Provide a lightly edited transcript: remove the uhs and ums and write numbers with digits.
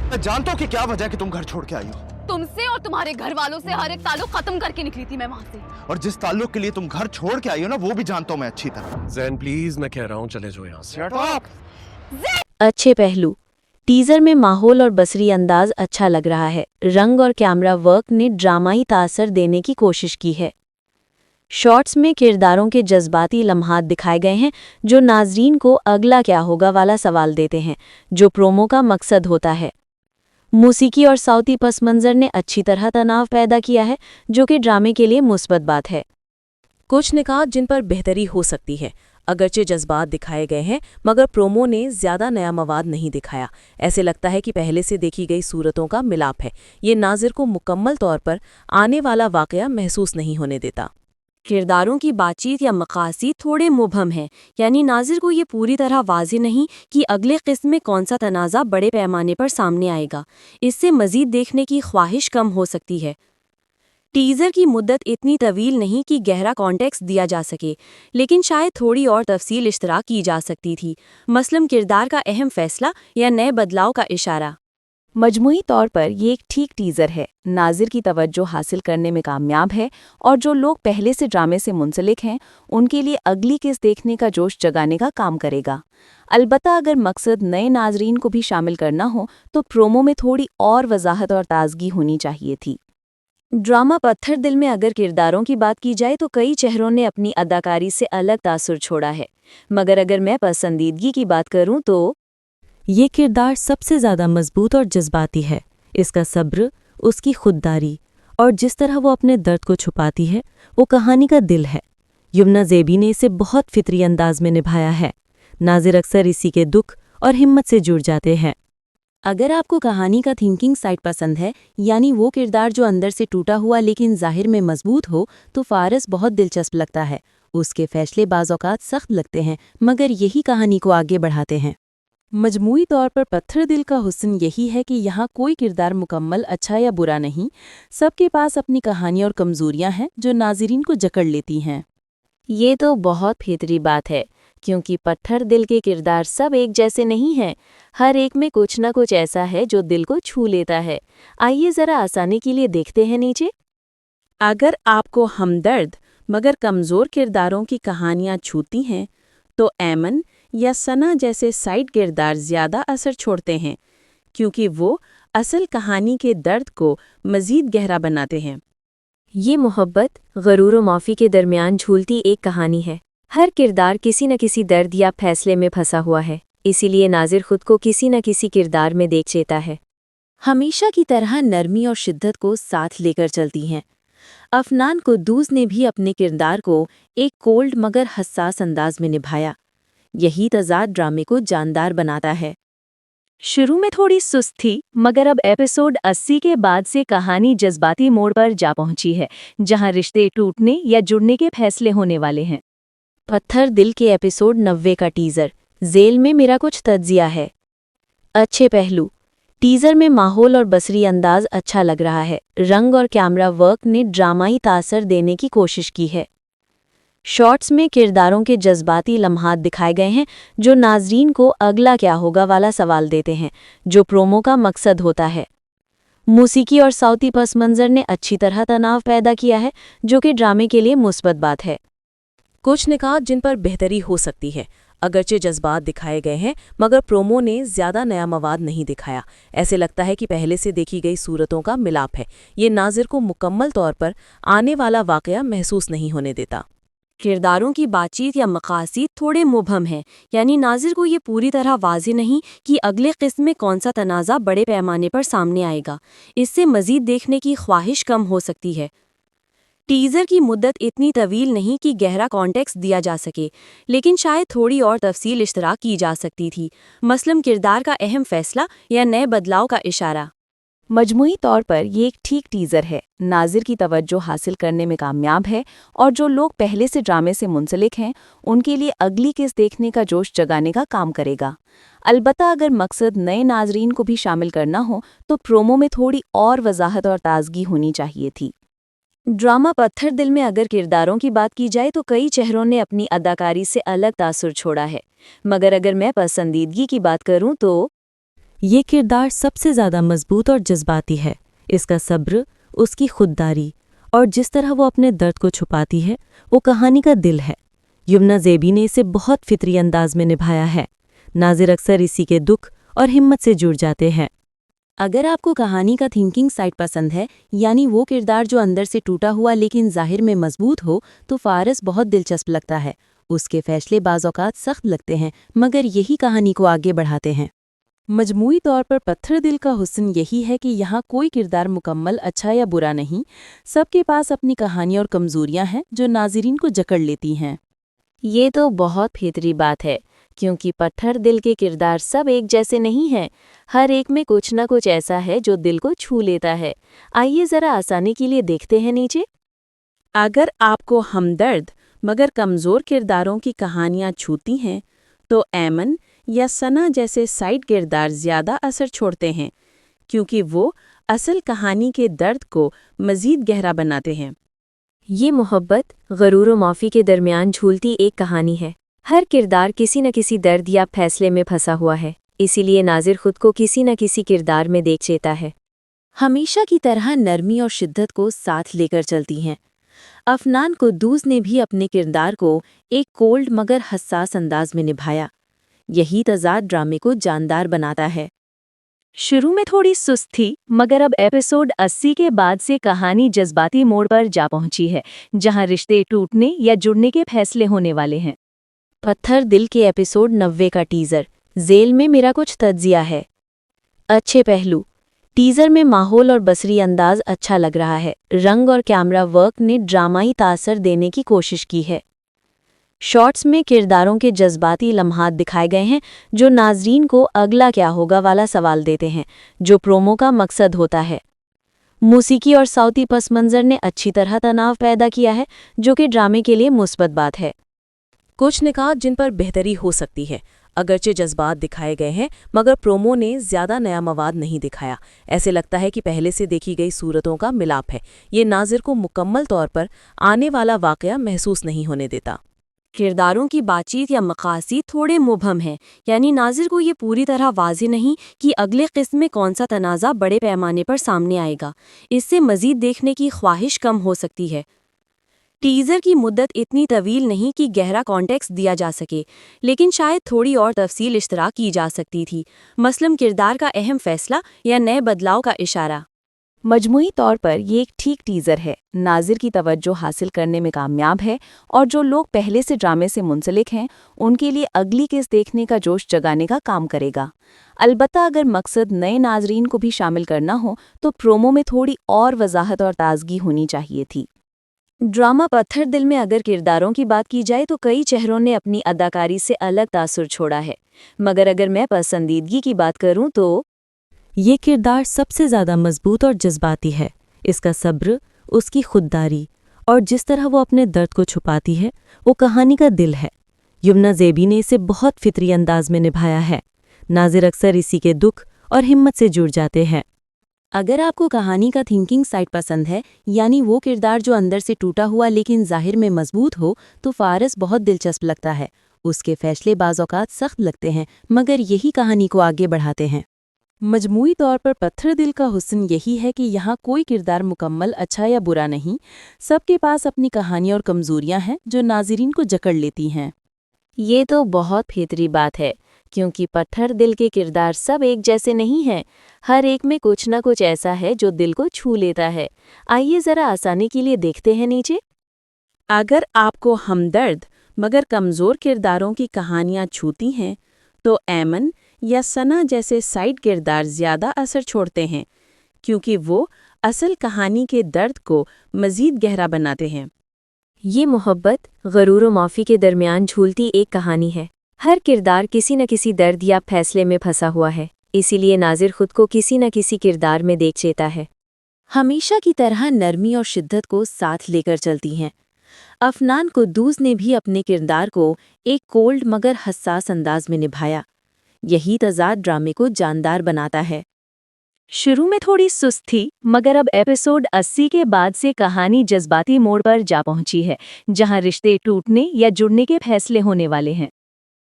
मैं जानता हूँ कि क्या वजह है कि तुम घर छोड़ के आई हो, तुमसे और तुम्हारे घर वालों से हर एक ताल्लुक खत्म करके निकली थी मैं वहां से। और जिस ताल्लुक के लिए तुम घर छोड़ के आई हो ना, वो भी जानता हूँ मैं अच्छी तरह। ज़ैन प्लीज, मैं कह रहा हूँ चले जाओ यहाँ से। अच्छे पहलू। टीजर में माहौल और बसरी अंदाज अच्छा लग रहा है। रंग और कैमरा वर्क ने ड्रामाई तासर देने की कोशिश की है। शॉट्स में किरदारों के जज्बाती लम्हात दिखाए गए हैं जो नाजरीन को अगला क्या होगा वाला सवाल देते हैं, जो प्रोमो का मकसद होता है। मूसीकी और साउथी पस मंजर ने अच्छी तरह तनाव पैदा किया है, जो कि ड्रामे के लिए मुस्बत बात है। कुछ निकात जिन पर बेहतरी हो सकती है। अगरचे जज्बात दिखाए गए हैं मगर प्रोमो ने ज़्यादा नया मवाद नहीं दिखाया। ऐसे लगता है कि पहले से देखी गई सूरतों का मिलाप है। ये नाज़िर को मुकम्मल तौर पर आने वाला वाक़या महसूस नहीं होने देता। किरदारों की बातचीत या मकासद थोड़े मुबहम हैं, यानी नाज़िर को ये पूरी तरह वाज़ेह नहीं कि अगले क़िस्म में कौन सा तनाज़ा बड़े पैमाने पर सामने आएगा। इससे मज़ीद देखने की ख्वाहिश कम हो सकती है। टीज़र की मुद्दत इतनी तवील नहीं कि गहरा कॉन्टेक्स्ट दिया जा सके, लेकिन शायद थोड़ी और तफसील इश्तराक की जा सकती थी, मसलन किरदार का अहम फैसला या नए बदलाव का इशारा। मजमूई तौर पर ये एक ठीक टीज़र है, नाज़िर की तवज्जो हासिल करने में कामयाब है और जो लोग पहले से ड्रामे से मुंसलिक हैं उनके लिए अगली किस्त देखने का जोश जगाने का काम करेगा। अलबत्ता अगर मकसद नए नाजरीन को भी शामिल करना हो तो प्रोमो में थोड़ी और वजाहत और ताजगी होनी चाहिए थी। ड्रामा पत्थर दिल में अगर किरदारों की बात की जाए तो कई चेहरों ने अपनी अदाकारी से अलग तासुर छोड़ा है, मगर अगर मैं पसंदीदगी की बात करूं तो ये किरदार सबसे ज़्यादा मजबूत और जज्बाती है। इसका सब्र, उसकी खुददारी और जिस तरह वो अपने दर्द को छुपाती है वो कहानी का दिल है। यमुना ज़ेबी ने इसे बहुत फितरी अंदाज में निभाया है। नाज़िर अक्सर इसी के दुख और हिम्मत से जुड़ जाते हैं। अगर आपको कहानी का थिंकिंग साइड पसंद है, यानी वो किरदार जो अंदर से टूटा हुआ लेकिन ज़ाहिर में मजबूत हो, तो फारस बहुत दिलचस्प लगता है। उसके फैसले बाज़ औक़ात सख्त लगते हैं मगर यही कहानी को आगे बढ़ाते हैं। मजमूई तौर पर पत्थर दिल का हुस्न यही है कि यहाँ कोई किरदार मुकम्मल अच्छा या बुरा नहीं, सबके पास अपनी कहानी और कमज़ोरियाँ हैं जो नाज़रीन को जकड़ लेती हैं। ये तो बहुत फितरी बात है, क्योंकि पत्थर दिल के किरदार सब एक जैसे नहीं हैं। हर एक में कुछ न कुछ ऐसा है जो दिल को छू लेता है। आइए ज़रा आसानी के लिए देखते हैं नीचे। अगर आपको हमदर्द मगर कमज़ोर किरदारों की कहानियाँ छूती हैं तो ऐमन या सना जैसे साइड किरदार ज़्यादा असर छोड़ते हैं, क्योंकि वो असल कहानी के दर्द को मज़ीद गहरा बनाते हैं। ये मोहब्बत, गरूर व माफ़ी के दरमियान झूलती एक कहानी है। हर किरदार किसी न किसी दर्द या फैसले में फंसा हुआ है, इसीलिए नाज़िर खुद को किसी न किसी किरदार में देख लेता है। हमेशा की तरह नरमी और शिद्दत को साथ लेकर चलती हैं। अफनान कुद्दूस ने भी अपने किरदार को एक कोल्ड मगर हसास अंदाज में निभाया। यही तज़ाद ड्रामे को जानदार बनाता है। शुरू में थोड़ी सुस्त थी, मगर अब एपिसोड 80 के बाद से कहानी जज्बाती मोड़ पर जा पहुंची है, जहां रिश्ते टूटने या जुड़ने के फैसले होने वाले हैं। पत्थर दिल के एपिसोड 90 का टीज़र। ज़ेल में मेरा कुछ तज्जिया है। अच्छे पहलू। टीज़र में माहौल और बसरी अंदाज अच्छा लग रहा है। रंग और कैमरा वर्क ने ड्रामाई तासर देने की कोशिश की है। शॉट्स में किरदारों के जज्बाती लम्हात दिखाए गए हैं जो नाजरीन को अगला क्या होगा वाला सवाल देते हैं, जो प्रोमो का मकसद होता है। मूसीकी और साउथी पस मंजर ने अच्छी तरह तनाव पैदा किया है, जो कि ड्रामे के लिए मुस्बत बात है। कुछ निकात जिन पर बेहतरी हो सकती है। अगरचे जज्बात दिखाए गए हैं मगर प्रोमो ने ज़्यादा नया मवाद नहीं दिखाया। ऐसे लगता है कि पहले से देखी गई सूरतों का मिलाप है। ये नाज़िर को मुकम्मल तौर पर आने वाला वाक़या महसूस नहीं होने देता। किरदारों की बातचीत या मकासद थोड़े मुबहम हैं, यानी नाज़िर को ये पूरी तरह वाज़ेह नहीं कि अगले क़िस्म में कौन सा तनाज़ा बड़े पैमाने पर सामने आएगा। इससे मज़ीद देखने की ख्वाहिश कम हो सकती है। टीज़र की मुद्दत इतनी तवील नहीं कि गहरा कॉन्टेक्स्ट दिया जा सके, लेकिन शायद थोड़ी और तफसील इश्तराक की जा सकती थी, मसलन किरदार का अहम फैसला या नए बदलाव का इशारा। मजमूई तौर पर ये एक ठीक टीज़र है, नाज़िर की तवज्जो हासिल करने में कामयाब है और जो लोग पहले से ड्रामे से मुंसलिक हैं उनके लिए अगली किस्त देखने का जोश जगाने का काम करेगा। अलबत्ता अगर मकसद नए नाजरीन को भी शामिल करना हो तो प्रोमो में थोड़ी और वजाहत और ताजगी होनी चाहिए थी। ड्रामा पत्थर दिल में अगर किरदारों की बात की जाए तो कई चेहरों ने अपनी अदाकारी से अलग तासुर छोड़ा है, मगर अगर मैं पसंदीदगी की बात करूं तो ये किरदार सबसे ज़्यादा मजबूत और जज्बाती है। इसका सब्र, उसकी खुददारी और जिस तरह वो अपने दर्द को छुपाती है वो कहानी का दिल है। यमुना ज़ेबी ने इसे बहुत फितरी अंदाज में निभाया है। नाज़िर अक्सर इसी के दुख और हिम्मत से जुड़ जाते हैं। अगर आपको कहानी का थिंकिंग साइड पसंद है, यानी वो किरदार जो अंदर से टूटा हुआ लेकिन ज़ाहिर में मजबूत हो, तो फारस बहुत दिलचस्प लगता है। उसके फैसले बाज़ औक़ात सख्त लगते हैं, मगर यही कहानी को आगे बढ़ाते हैं। मजमूई तौर पर पत्थर दिल का हुस्न यही है कि यहाँ कोई किरदार मुकम्मल अच्छा या बुरा नहीं, सबके पास अपनी कहानी और कमज़ोरियाँ हैं जो नाज़रीन को जकड़ लेती हैं। ये तो बहुत फितरी बात है, क्योंकि पत्थर दिल के किरदार सब एक जैसे नहीं हैं। हर एक में कुछ न कुछ ऐसा है जो दिल को छू लेता है। आइए ज़रा आसानी के लिए देखते हैं नीचे। अगर आपको हमदर्द मगर कमज़ोर किरदारों की कहानियाँ छूती हैं, तो ऐमन या सना जैसे साइड किरदार ज़्यादा असर छोड़ते हैं, क्योंकि वो असल कहानी के दर्द को मज़ीद गहरा बनाते हैं। ये मोहब्बत, गरूर और माफ़ी के दरमियान झूलती एक कहानी है। हर किरदार किसी न किसी दर्द या फैसले में फंसा हुआ है, इसीलिए नाज़िर खुद को किसी न किसी किरदार में देख लेता है। हमेशा की तरह नरमी और शिद्दत को साथ लेकर चलती हैं। अफनान कुद्दूस ने भी अपने किरदार को एक कोल्ड मगर हसास अंदाज में निभाया। यही तज़ाद ड्रामे को जानदार बनाता है। शुरू में थोड़ी सुस्त थी, मगर अब एपिसोड 80 के बाद से कहानी जज्बाती मोड़ पर जा पहुंची है, जहां रिश्ते टूटने या जुड़ने के फैसले होने वाले हैं। पत्थर दिल के एपिसोड 90 का टीज़र ज़ेल में मेरा कुछ तज्जिया है। अच्छे पहलू, टीज़र में माहौल और बसरी अंदाज अच्छा लग रहा है। रंग और कैमरा वर्क ने ड्रामाई तासर देने की कोशिश की है। शॉट्स में किरदारों के जज्बाती लम्हात दिखाए गए हैं, जो नाज़रीन को अगला क्या होगा वाला सवाल देते हैं, जो प्रोमो का मकसद होता है। मूसीकी और साउथी पस मंज़र ने अच्छी तरह तनाव पैदा किया है, जो कि ड्रामे के लिए मुस्बत बात है। कुछ निकात जिन पर बेहतरी हो सकती है। अगरचे जज्बात दिखाए गए हैं, मगर प्रोमो ने ज़्यादा नया मवाद नहीं दिखाया। ऐसे लगता है कि पहले से देखी गई सूरतों का मिलाप है। ये नाज़िर को मुकम्मल तौर पर आने वाला वाक़या महसूस नहीं होने देता। किरदारों की बातचीत या मकासद थोड़े मुबहम हैं, यानी नाज़िर को ये पूरी तरह वाज़ेह नहीं कि अगले क़िस्त में कौन सा तनाज़ा बड़े पैमाने पर सामने आएगा। इससे मज़ीद देखने की ख्वाहिश कम हो सकती है। टीज़र की मुद्दत इतनी तवील नहीं कि गहरा कॉन्टेक्स्ट दिया जा सके, लेकिन शायद थोड़ी और तफसील इश्तराक की जा सकती थी, मसलन किरदार का अहम फैसला या नए बदलाव का इशारा। मजमूई तौर पर ये एक ठीक टीज़र है, नाज़िर की तवज्जो हासिल करने में कामयाब है, और जो लोग पहले से ड्रामे से मुंसलिक हैं उनके लिए अगली किस्त देखने का जोश जगाने का काम करेगा। अलबत्ता अगर मकसद नए नाज़रीन को भी शामिल करना हो तो प्रोमो में थोड़ी और वजाहत और ताजगी होनी चाहिए थी। ड्रामा पत्थर दिल में अगर किरदारों की बात की जाए तो कई चेहरों ने अपनी अदाकारी से अलग तासुर छोड़ा है, मगर अगर मैं पसंदीदगी की बात करूं तो ये किरदार सबसे ज़्यादा मजबूत और जज्बाती है। इसका सब्र, उसकी खुददारी और जिस तरह वो अपने दर्द को छुपाती है वो कहानी का दिल है। यमुना ज़ेबी ने इसे बहुत फितरी अंदाज में निभाया है। नाज़िर अक्सर इसी के दुख और हिम्मत से जुड़ जाते हैं। अगर आपको कहानी का थिंकिंग साइड पसंद है, यानी वो किरदार जो अंदर से टूटा हुआ लेकिन ज़ाहिर में मजबूत हो, तो फारस बहुत दिलचस्प लगता है। उसके फैसले बाज़ औक़ात सख्त लगते हैं, मगर यही कहानी को आगे बढ़ाते हैं। मजमूई तौर पर पत्थर दिल का हुस्न यही है कि यहाँ कोई किरदार मुकम्मल अच्छा या बुरा नहीं, सबके पास अपनी कहानी और कमज़ोरियाँ हैं जो नाज़रीन को जकड़ लेती हैं। ये तो बहुत फितरी बात है, क्योंकि पत्थर दिल के किरदार सब एक जैसे नहीं हैं। हर एक में कुछ न कुछ ऐसा है जो दिल को छू लेता है। आइए ज़रा आसानी के लिए देखते हैं नीचे। अगर आपको हमदर्द मगर कमज़ोर किरदारों की कहानियाँ छूती हैं, तो ऐमन या सना जैसे साइड किरदार ज़्यादा असर छोड़ते हैं, क्योंकि वो असल कहानी के दर्द को मज़ीद गहरा बनाते हैं। ये मोहब्बत, गरूर और माफ़ी के दरमियान झूलती एक कहानी है। हर किरदार किसी न किसी दर्द या फैसले में फंसा हुआ है, इसीलिए नाज़िर खुद को किसी न किसी किरदार में देख लेता है। हमेशा की तरह नरमी और शिद्दत को साथ लेकर चलती हैं। अफनान कुद्दूस ने भी अपने किरदार को एक कोल्ड मगर हसास अंदाज में निभाया। यही तज़ाद ड्रामे को जानदार बनाता है। शुरू में थोड़ी सुस्त थी, मगर अब एपिसोड 80 के बाद से कहानी जज्बाती मोड़ पर जा पहुंची है, जहां रिश्ते टूटने या जुड़ने के फैसले होने वाले हैं।